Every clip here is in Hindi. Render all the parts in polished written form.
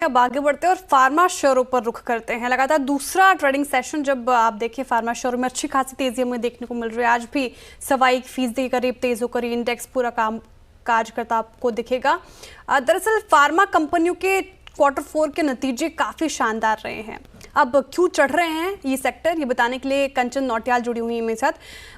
अब आगे बढ़ते हैं और फार्मा शेयरों पर रुख करते हैं। लगातार दूसरा ट्रेडिंग सेशन जब आप देखिए फार्मा शेयरों में अच्छी खासी तेजी हमें देखने को मिल रही है। आज भी 1.25% के करीब तेज होकर इंडेक्स पूरा काम काज करता आपको दिखेगा। दरअसल फार्मा कंपनियों के Q4 के नतीजे काफी शानदार रहे हैं। अब क्यों चढ़ रहे हैं ये सेक्टर, ये बताने के लिए कंचन नौटियाल जुड़ी हुई है मेरे साथ।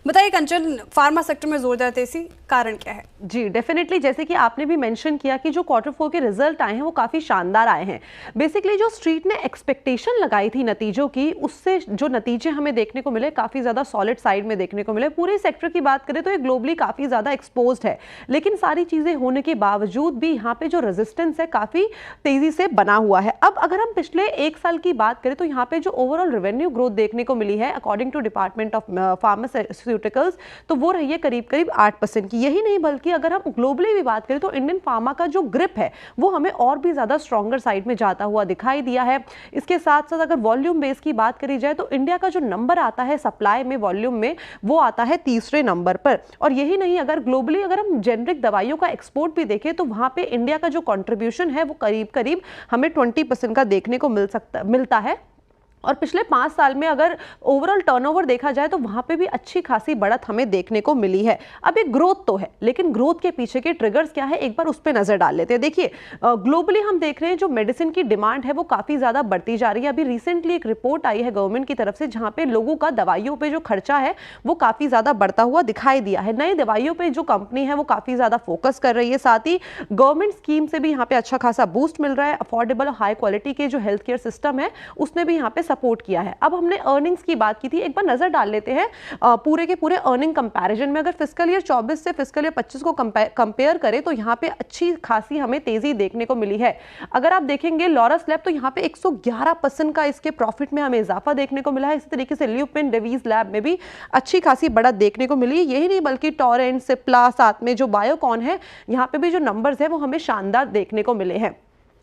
बताइए कंचन, फार्मा सेक्टर में जोरदार तेजी कारण क्या है? जी डेफिनेटली, जैसे कि आपने भी मेंशन किया कि जो Q4 के रिजल्ट आए हैं वो काफ़ी शानदार आए हैं। बेसिकली जो स्ट्रीट ने एक्सपेक्टेशन लगाई थी नतीजों की, उससे जो नतीजे हमें देखने को मिले काफ़ी ज़्यादा सॉलिड साइड में देखने को मिले। पूरे सेक्टर की बात करें तो ये ग्लोबली काफ़ी ज़्यादा एक्सपोज्ड है, लेकिन सारी चीज़ें होने के बावजूद भी यहाँ पे जो रेजिस्टेंस है काफ़ी तेज़ी से बना हुआ है। अब अगर हम पिछले 1 साल की बात करें तो यहाँ पे जो ओवरऑल रेवेन्यू ग्रोथ देखने को मिली है according to department of pharmaceuticals, तो वो रही है करीब करीब 8%। की यही नहीं बल्कि अगर हम ग्लोबली भी बात करें तो इंडियन फार्मा का जो ग्रिप है वो हमें और भी ज्यादा स्ट्रॉन्गर साइड में जाता हुआ दिखाई दिया है। इसके साथ साथ अगर वॉल्यूम बेस की बात करी जाए तो इंडिया का जो नंबर आता है सप्लाई में, वॉल्यूम में, वो आता है तीसरे नंबर पर। और यही नहीं, अगर ग्लोबली अगर हम जेनरिक दवाइयों का एक्सपोर्ट भी देखें तो वहां पे इंडिया का जो कंट्रीब्यूशन है वो करीब करीब हमें 20% का देखने को मिलता है। और पिछले 5 साल में अगर ओवरऑल टर्नओवर देखा जाए तो वहां पे भी अच्छी खासी बढ़त हमें देखने को मिली है। अब ये ग्रोथ तो है, लेकिन ग्रोथ के पीछे के ट्रिगर्स क्या है एक बार उस पर नजर डाल लेते हैं। देखिए ग्लोबली हम देख रहे हैं जो मेडिसिन की डिमांड है वो काफी ज्यादा बढ़ती जा रही है। अभी रिसेंटली एक रिपोर्ट आई है गवर्नमेंट की तरफ से जहां पे लोगों का दवाइयों पे जो खर्चा है वो काफी ज्यादा बढ़ता हुआ दिखाई दिया है। नई दवाइयों पे जो कंपनी है वो काफी ज्यादा फोकस कर रही है। साथ ही गवर्नमेंट स्कीम से भी यहाँ पे अच्छा खासा बूस्ट मिल रहा है। अफोर्डेबल हाई क्वालिटी के जो हेल्थ केयर सिस्टम है उसने भी यहाँ पे सपोर्ट किया है। अब हमने अर्निंग्स की बात की थी, एक बार नजर डाल लेते हैं पूरे के पूरे अर्निंग कंपैरिजन में। अगर फिस्कल ईयर 24 से फिस्कल ईयर 25 को कंपेयर करें तो यहाँ पे अच्छी खासी हमें तेजी देखने को मिली है। अगर आप देखेंगे लॉरस लैब तो यहाँ पे 111% का इसके प्रॉफिट में हमें इजाफा देखने को मिला है। इसी तरीके से ल्यूपिन डेवीज लैब में भी अच्छी खासी बढ़त देखने को मिली। यही नहीं बल्कि टोरेंट, सिप्ला, साथ में जो बायोकॉन है, यहाँ पे भी जो नंबर्स है वो हमें शानदार देखने को मिले हैं।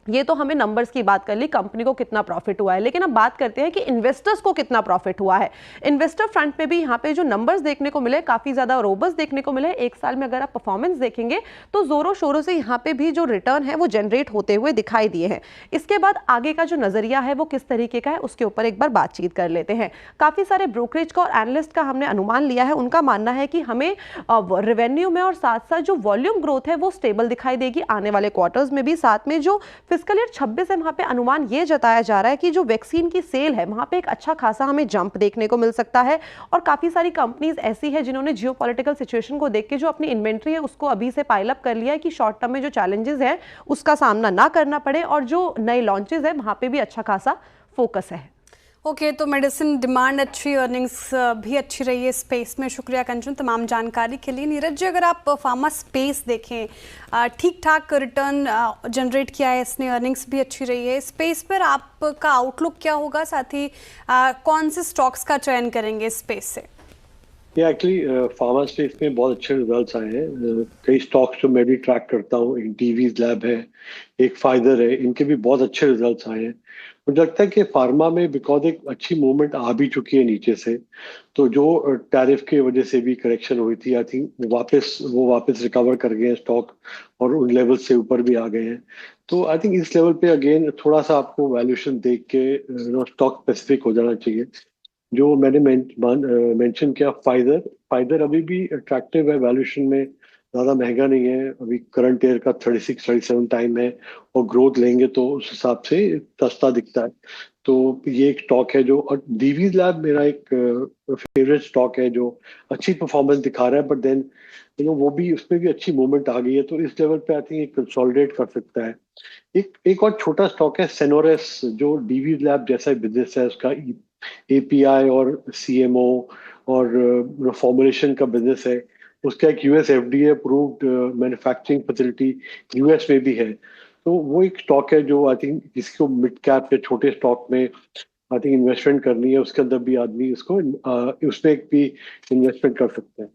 ये तो हमें नंबर्स की बात कर ली, कंपनी को कितना प्रॉफिट हुआ है, लेकिन अब बात करते हैं कि इन्वेस्टर्स को कितना प्रॉफिट हुआ है। इन्वेस्टर फ्रंट पे भी यहाँ पे जो नंबर्स देखने को मिले काफी ज्यादा रोबस्ट देखने को मिले। 1 साल में अगर आप परफॉर्मेंस देखेंगे तो जोरों शोरों से यहाँ पे भी जो रिटर्न है वो जनरेट होते हुए दिखाई दिए हैं। इसके बाद आगे का जो नजरिया है वो किस तरीके का है उसके ऊपर एक बार बातचीत कर लेते हैं। काफी सारे ब्रोकरेज का और एनालिस्ट का हमने अनुमान लिया है। उनका मानना है कि हमें रेवेन्यू में और साथ साथ जो वॉल्यूम ग्रोथ है वो स्टेबल दिखाई देगी आने वाले क्वार्टर्स में भी। साथ में जो फिस्कल ईयर 26 है वहां पे अनुमान ये जताया जा रहा है कि जो वैक्सीन की सेल है वहां पे एक अच्छा खासा हमें जंप देखने को मिल सकता है। और काफी सारी कंपनीज ऐसी है जिन्होंने जियोपॉलिटिकल सिचुएशन को देख के जो अपनी इन्वेंट्री है उसको अभी से पाइल अप कर लिया है कि शॉर्ट टर्म में जो चैलेंजेस है उसका सामना ना करना पड़े, और जो नए लॉन्चेस है वहां पे भी अच्छा खासा फोकस है। ओके, तो मेडिसिन डिमांड अच्छी, अर्निंग्स भी अच्छी रही है स्पेस में। शुक्रिया कंचन तमाम जानकारी के लिए। नीरज जी, अगर आप फार्मा स्पेस देखें, ठीक ठाक रिटर्न जनरेट किया है इसने, अर्निंग्स भी अच्छी रही है। स्पेस पर आपका आउटलुक क्या होगा, साथ ही कौन से स्टॉक्स का चयन करेंगे स्पेस से? ये एक्चुअली फार्मा स्पेस में बहुत अच्छे रिजल्ट्स आए हैं। कई स्टॉक्स जो मैं भी ट्रैक करता हूँ, एक डीवीज लैब है, एक फाइजर है, इनके भी बहुत अच्छे रिजल्ट्स आए हैं। मुझे लगता है कि फार्मा में बिकॉज एक अच्छी मूवमेंट आ भी चुकी है नीचे से, तो जो टैरिफ की वजह से भी करेक्शन हुई थी, आई थिंक वो वापस रिकवर कर गए हैं स्टॉक और उन लेवल से ऊपर भी आ गए हैं। तो आई थिंक इस लेवल पे अगेन थोड़ा सा आपको वैल्यूएशन देख के स्टॉक स्पेसिफिक हो जाना चाहिए। जो मैंने मेंशन किया फाइजर अभी भी अट्रैक्टिव है, वैल्यूएशन में ज़्यादा महंगा नहीं है। अभी करंट ईयर का 36-37 टाइम है और ग्रोथ लेंगे तो उस हिसाब से सस्ता दिखता है। तो ये एक स्टॉक है जो, और डीवीज लैब मेरा एक फेवरेट स्टॉक है जो अच्छी परफॉर्मेंस दिखा रहा है, बट देन वो भी, उसमें भी अच्छी मूवमेंट आ गई है, तो इस लेवल पे आई थिंक कंसोलिडेट कर सकता है। एक और छोटा स्टॉक है सेनोरेस, जो डीवीज लैब जैसा बिजनेस है, उसका एपीआई और सीएमओ और फॉर्मुलेशन का बिजनेस है। उसका एक US FDA approved manufacturing facility US में भी है। तो वो एक स्टॉक है जो आई थिंक जिसको मिड कैप या छोटे स्टॉक में आई थिंक इन्वेस्टमेंट करनी है, उसके अंदर भी आदमी उसको उसमें भी इन्वेस्टमेंट कर सकते हैं।